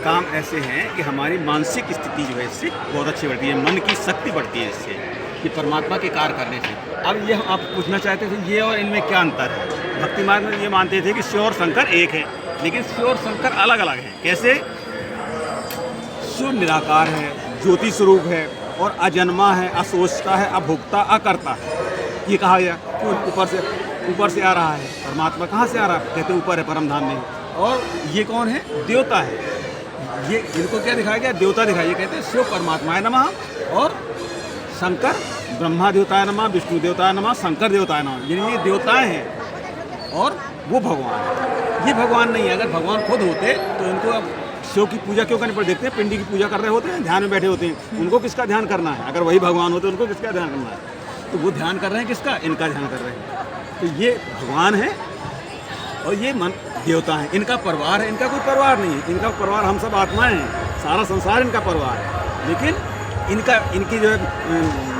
काम ऐसे हैं कि हमारी मानसिक स्थिति जो है इससे बहुत अच्छी बढ़ती है, मन की शक्ति बढ़ती है इससे, कि परमात्मा के कार्य करने से। अब ये आप पूछना चाहते थे ये और इनमें क्या अंतर है। भक्ति मार्ग में ये मानते थे कि शिव और शंकर एक है, लेकिन शिव और शंकर अलग अलग हैं। कैसे? शिव निराकार है, ज्योति स्वरूप है और अजन्मा है, असोचता है, अभोक्ता, अकर्ता है। ये कहा गया ऊपर से आ रहा है। परमात्मा कहाँ से आ रहा है? कहते ऊपर है, परम धाम में। और ये कौन है? देवता है। ये इनको क्या दिखाया गया? देवता दिखाया। ये कहते हैं शिव परमात्माय नमः और शंकर ब्रह्मा देवताय नमः, विष्णु देवताय नमः, शंकर देवताय नमः। यानी ये देवताएं हैं और वो भगवान है। ये भगवान नहीं है। अगर भगवान खुद होते तो इनको अब शिव की पूजा क्यों करनी पड़ती? देखते हैं पिंडी की पूजा कर रहे होते हैं, ध्यान में बैठे होते हैं। उनको किसका ध्यान करना है? अगर वही भगवान होते उनको किसका ध्यान करना है? तो वो ध्यान कर रहे हैं किसका? इनका ध्यान कर रहे हैं। तो ये भगवान है और ये मन देवता है। इनका परिवार है, इनका कोई परिवार नहीं है। इनका परिवार हम सब आत्माएं हैं, सारा संसार इनका परिवार है। लेकिन इनकी जो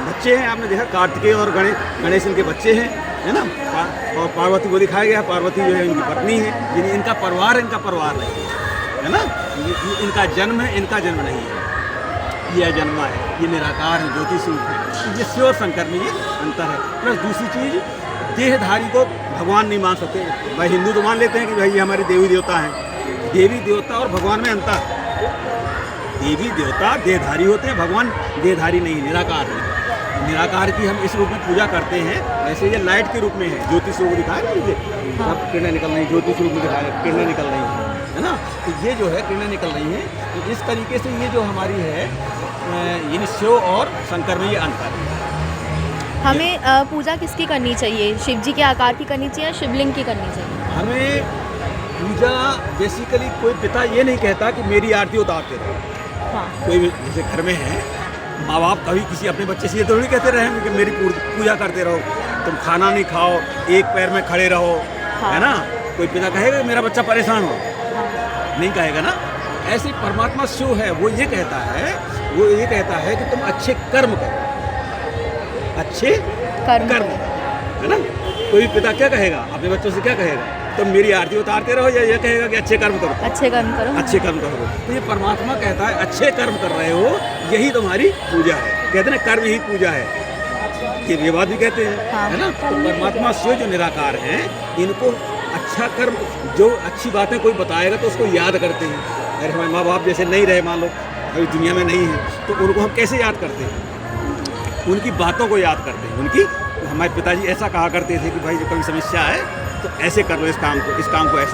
बच्चे हैं, आपने देखा कार्तिकेय और गणेश इनके बच्चे हैं, है ना। और पार्वती को दिखाया गया, पार्वती जो है इनकी पत्नी है। यानी इनका परिवार नहीं है ना। इनका जन्म है, इनका जन्म नहीं है। ये अजन्मा है, ये निराकार है, ज्योति स्वरूप है। ये शिव और शंकर में ये अंतर है। प्लस दूसरी चीज़, देहधारी को भगवान नहीं मान सकते। भाई हिंदू तो मान लेते हैं कि भाई ये हमारे देवी देवता हैं। देवी देवता और भगवान में अंतर। देवी देवता देहधारी होते हैं, भगवान देहधारी नहीं, निराकार है। निराकार की हम इस रूप में पूजा करते हैं। वैसे ये लाइट के रूप में है, ज्योति स्वरूप दिखाया ना, ये सब किरणें निकल रही हैं, ज्योति स्वरूप में दिखाया, किरणें निकल रही है ना। तो ये जो है किरणें निकल रही हैं। तो इस तरीके से ये जो हमारी है, यानी शिव और शंकर में ये अंतर है। हमें पूजा किसकी करनी चाहिए? शिव जी के आकार की करनी चाहिए या शिवलिंग की करनी चाहिए? हमें पूजा बेसिकली कोई पिता ये नहीं कहता कि मेरी आरती उतारते रहो। हाँ। कोई भी जैसे घर में है, माँ बाप कभी किसी अपने बच्चे से ये तो नहीं कहते रहेंगे कि मेरी पूजा करते रहो, तुम खाना नहीं खाओ, एक पैर में खड़े रहो। हाँ। है ना। कोई पिता कहेगा मेरा बच्चा परेशान हो? हाँ। नहीं कहेगा ना। ऐसे परमात्मा शिव है, वो ये कहता है कि तुम अच्छे कर्म करो, अच्छे कर्म है ना। कोई पिता क्या कहेगा अपने बच्चों से? क्या कहेगा? तुम मेरी आरती उतारते रहो, या ये कहेगा कि अच्छे कर्म करो, अच्छे कर्म करो, अच्छे कर्म करो। तो ये परमात्मा कहता है अच्छे कर्म कर रहे हो, यही तुम्हारी पूजा है। कहते हैं ना, कर्म ही पूजा है। ये बात भी कहते हैं। हाँ। है ना। तो परमात्मा शिव जो निराकार हैं, इनको अच्छा कर्म, जो अच्छी बातें कोई बताएगा तो उसको याद करते हैं। अरे हमारे माँ बाप जैसे नहीं रहे, मान लो अभी दुनिया में नहीं है, तो उनको हम कैसे याद करते हैं? उनकी बातों को याद करते हैं। हमारे पिताजी ऐसा कहा करते थे कि भाई जो कभी समस्या है तो ऐसे कर लो, इस काम को ऐसे